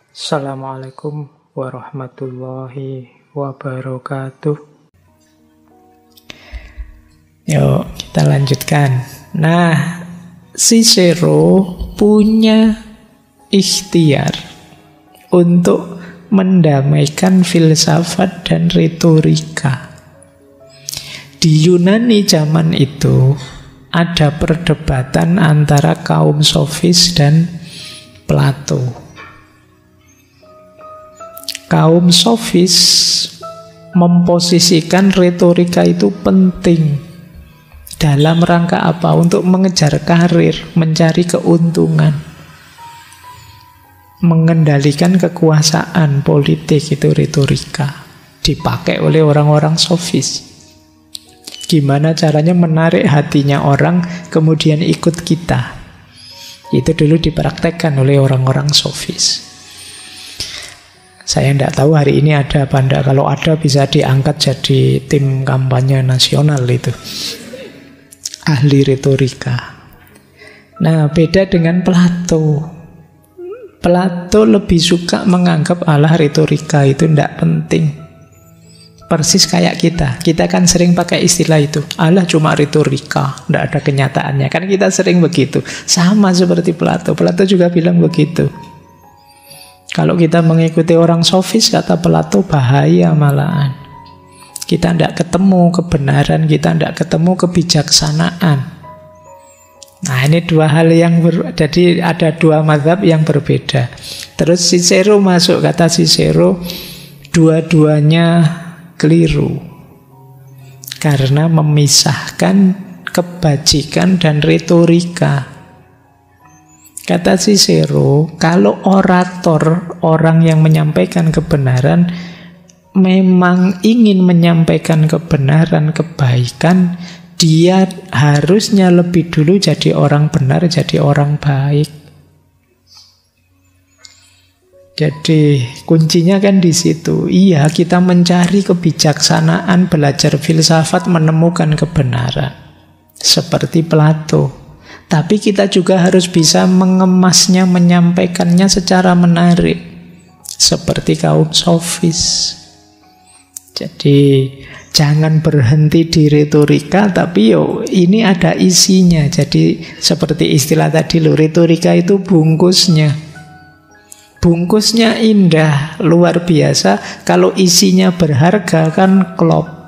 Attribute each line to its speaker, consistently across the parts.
Speaker 1: Assalamualaikum warahmatullahi wabarakatuh. Yuk kita lanjutkan. Nah, Cicero punya ikhtiar untuk mendamaikan filsafat dan retorika. Di Yunani zaman itu ada perdebatan antara kaum sofis dan Plato. Kaum sofis memposisikan retorika itu penting. Dalam rangka apa? Untuk mengejar karir, mencari keuntungan, mengendalikan kekuasaan politik, itu retorika. Dipakai oleh orang-orang sofis. Gimana caranya menarik hatinya orang, kemudian ikut kita. Itu dulu dipraktekkan oleh orang-orang sofis. Saya tidak tahu hari ini ada apa enggak. Kalau ada bisa diangkat jadi tim kampanye nasional itu. Ahli retorika. Nah, beda dengan Plato. Plato lebih suka menganggap retorika itu tidak penting. Persis kayak kita. Kita kan sering pakai istilah itu. Cuma retorika, tidak ada kenyataannya. Kan kita sering begitu. Sama seperti Plato. Plato juga bilang begitu. Kalau kita mengikuti orang sofis, kata Plato, bahaya malahan. Kita tidak ketemu kebenaran, kita tidak ketemu kebijaksanaan. Nah, ini dua hal yang jadi ada dua mazhab yang berbeda. Terus Cicero masuk, kata Cicero, dua-duanya keliru. Karena memisahkan kebajikan dan retorika. Kata Cicero, kalau orator, orang yang menyampaikan kebenaran, memang ingin menyampaikan kebenaran, kebaikan, dia harusnya lebih dulu jadi orang benar, jadi orang baik. Jadi kuncinya kan di situ. Iya, kita mencari kebijaksanaan, belajar filsafat, menemukan kebenaran. Seperti Plato. Tapi kita juga harus bisa mengemasnya, menyampaikannya secara menarik. Seperti kaum sofis. Jadi jangan berhenti di retorika, tapi ini ada isinya. Jadi seperti istilah tadi retorika itu bungkusnya. Bungkusnya indah, luar biasa. Kalau isinya berharga kan klop.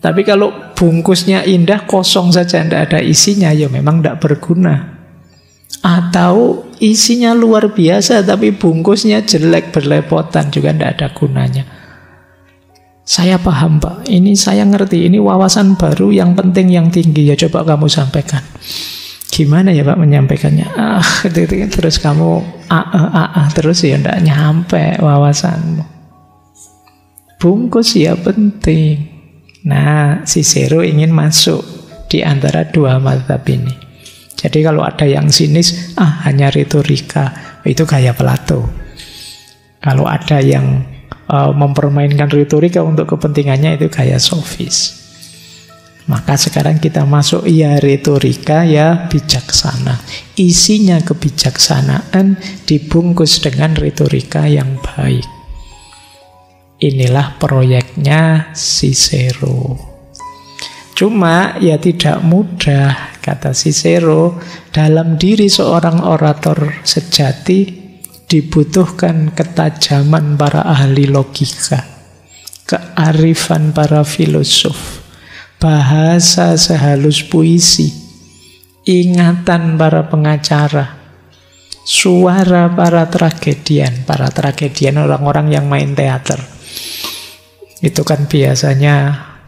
Speaker 1: Tapi kalau bungkusnya indah, kosong saja, tidak ada isinya, memang tidak berguna. Atau isinya luar biasa, tapi bungkusnya jelek, berlepotan, juga tidak ada gunanya. Saya paham, Pak. Ini saya ngerti. Ini wawasan baru yang penting, yang tinggi. Ya coba kamu sampaikan. Gimana ya Pak menyampaikannya? Terus kamu terus ya tidak nyampe wawasanmu. Bungkus ya penting. Nah, Cicero ingin masuk di antara dua mazhab ini. Jadi kalau ada yang sinis, hanya retorika, itu gaya Plato. Kalau ada yang mempermainkan retorika untuk kepentingannya, itu gaya sofis. Maka sekarang kita masuk, ya retorika, ya bijaksana. Isinya kebijaksanaan dibungkus dengan retorika yang baik. Inilah proyeknya Cicero. Cuma ya tidak mudah, kata Cicero. Dalam diri seorang orator sejati dibutuhkan ketajaman para ahli logika, kearifan para filosof, bahasa sehalus puisi, ingatan para pengacara, suara para tragedian. Para tragedian orang-orang yang main teater. Itu kan biasanya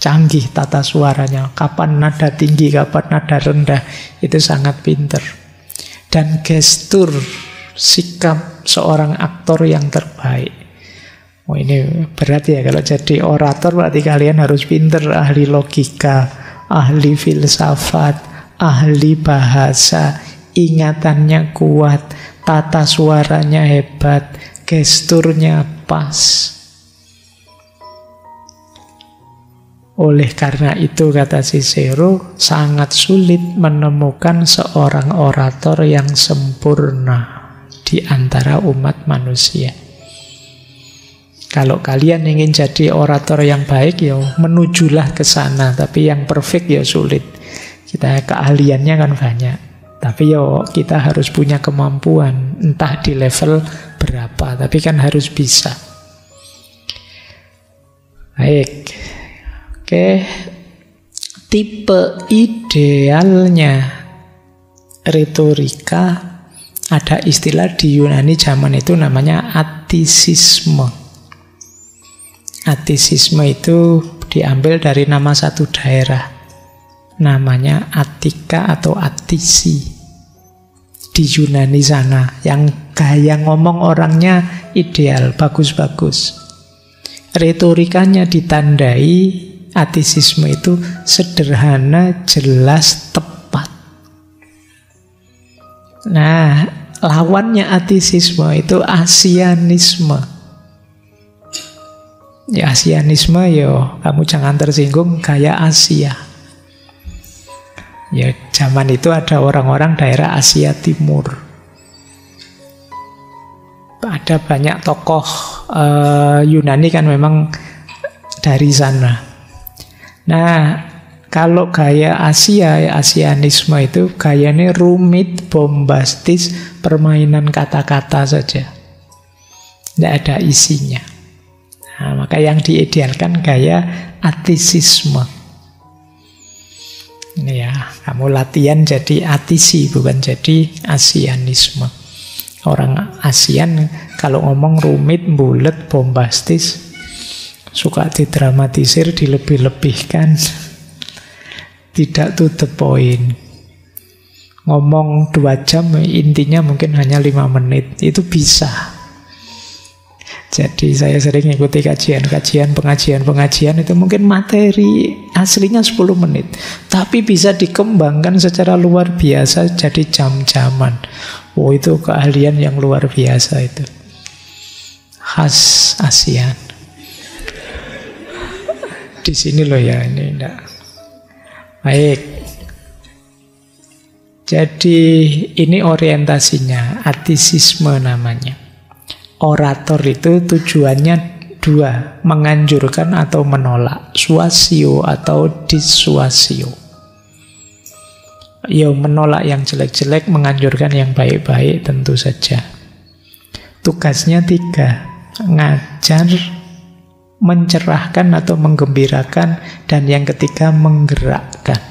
Speaker 1: canggih tata suaranya. Kapan nada tinggi, kapan nada rendah. Itu sangat pinter. Dan gestur, sikap seorang aktor yang terbaik. Ini berat ya kalau jadi orator, berarti kalian harus pinter, ahli logika, ahli filsafat, ahli bahasa, ingatannya kuat, tata suaranya hebat, gesturnya pas. Oleh karena itu, kata Cicero, sangat sulit menemukan seorang orator yang sempurna. di antara umat manusia. Kalau kalian ingin jadi orator yang baik, ya menujulah ke sana. Tapi yang perfect ya sulit. Kita keahliannya kan banyak. Tapi ya kita harus punya kemampuan. Entah di level berapa, tapi kan harus bisa. Baik. Oke. Tipe idealnya retorika, ada istilah di Yunani zaman itu namanya atisisme. Atisisme itu diambil dari nama satu daerah, namanya Attika atau Atisi di Yunani sana, yang gaya ngomong orangnya ideal, bagus-bagus. Retorikanya ditandai, atisisme itu sederhana, jelas, tepat. Nah, lawannya atisisme itu asianisme. Ya asianisme, yo kamu jangan tersinggung, gaya Asia. Ya zaman itu ada orang-orang daerah Asia Timur. Ada banyak tokoh Yunani kan memang dari sana. Nah, kalau gaya Asia, asianisme itu gayanya rumit, bombastis, permainan kata-kata saja. Tidak ada isinya. Nah, maka yang diidealkan gaya atisisme. Ini ya, kamu latihan jadi atisi, bukan jadi asianisme. Orang ASEAN kalau ngomong rumit, bulet, bombastis, suka didramatisir, dilebih-lebihkan, tidak to the point. Ngomong 2 jam, intinya mungkin hanya 5 menit. Itu bisa. Jadi saya sering ikuti pengajian itu mungkin materi aslinya 10 menit. Tapi bisa dikembangkan secara luar biasa jadi jam-jaman. Oh, itu keahlian yang luar biasa itu. Khas ASEAN. Di sini loh ya, ini enggak. Baik. Jadi ini orientasinya, atisisme namanya. Orator itu tujuannya 2, menganjurkan atau menolak, suasio atau disuasio. Ya, menolak yang jelek-jelek, menganjurkan yang baik-baik tentu saja. Tugasnya 3, ngajar, mencerahkan atau menggembirakan, dan yang ketiga menggerakkan.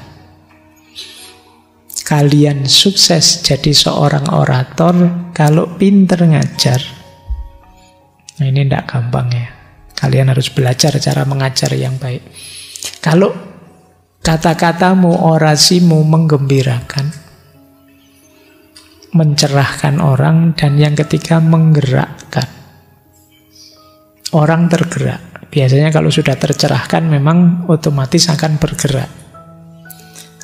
Speaker 1: Kalian sukses jadi seorang orator kalau pinter ngajar. Nah, ini tidak gampang ya. Kalian harus belajar cara mengajar yang baik. Kalau kata-katamu, orasimu menggembirakan, mencerahkan orang, dan yang ketiga menggerakkan. Orang tergerak. Biasanya kalau sudah tercerahkan memang otomatis akan bergerak.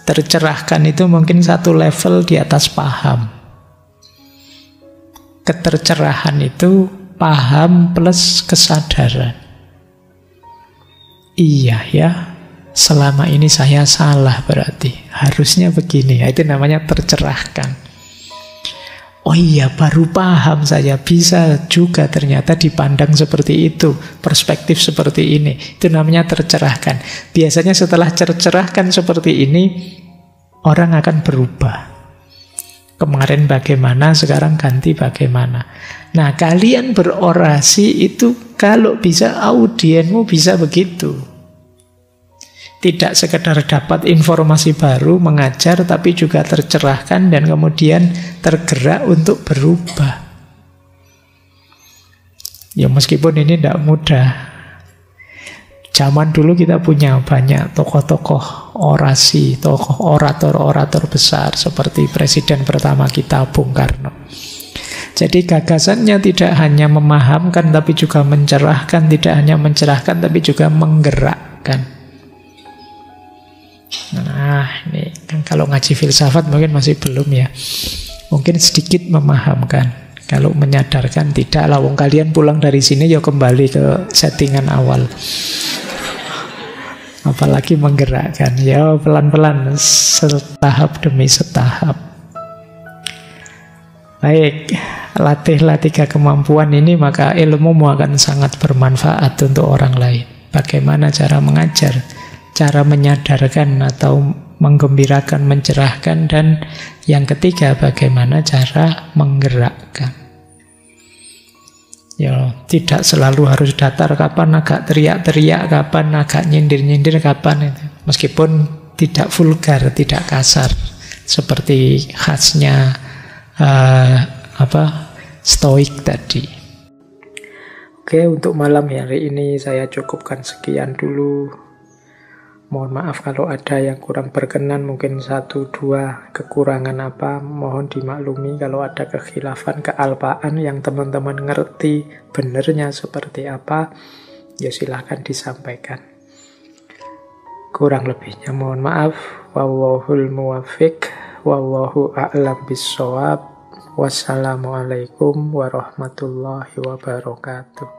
Speaker 1: Tercerahkan itu mungkin satu level di atas paham. Ketercerahan itu paham plus kesadaran. Iya ya, selama ini saya salah berarti. Harusnya begini. Itu namanya tercerahkan. Oh iya, baru paham saya. Bisa juga ternyata dipandang seperti itu. Perspektif seperti ini. Itu namanya tercerahkan. Biasanya setelah tercerahkan seperti ini, orang akan berubah. Kemarin bagaimana, sekarang ganti bagaimana. Nah, kalian berorasi itu kalau bisa audienmu bisa begitu. Tidak sekedar dapat informasi baru, mengajar, tapi juga tercerahkan dan kemudian tergerak untuk berubah. Ya meskipun ini tidak mudah. Zaman dulu kita punya banyak tokoh-tokoh orasi, tokoh orator-orator besar seperti presiden pertama kita, Bung Karno. Jadi gagasannya tidak hanya memahamkan tapi juga mencerahkan, tidak hanya mencerahkan tapi juga menggerakkan. Nah, ini kan kalau ngaji filsafat mungkin masih belum ya. Mungkin sedikit memahamkan. Kalau menyadarkan tidak, lawang kalian pulang dari sini ya kembali ke settingan awal. Apalagi menggerakkan, ya pelan-pelan, setahap demi setahap. Baik, latihlah 3 kemampuan ini, maka ilmumu akan sangat bermanfaat untuk orang lain. Bagaimana cara mengajar, cara menyadarkan atau menggembirakan, mencerahkan, dan yang ketiga, bagaimana cara menggerakkan. Ya, tidak selalu harus datar, kapan agak teriak-teriak, kapan agak nyindir-nyindir, kapan itu. Meskipun tidak vulgar, tidak kasar, seperti khasnya stoik tadi. Oke, untuk malam hari ini saya cukupkan sekian dulu. Mohon maaf kalau ada yang kurang berkenan, mungkin 1-2 kekurangan apa, mohon dimaklumi. Kalau ada kekhilafan, kealpaan yang teman-teman ngerti benernya seperti apa, ya silahkan disampaikan. Kurang lebihnya mohon maaf. Wallahul muwaffiq, wallahu a'lam bissawab. Wassalamualaikum warahmatullahi wabarakatuh.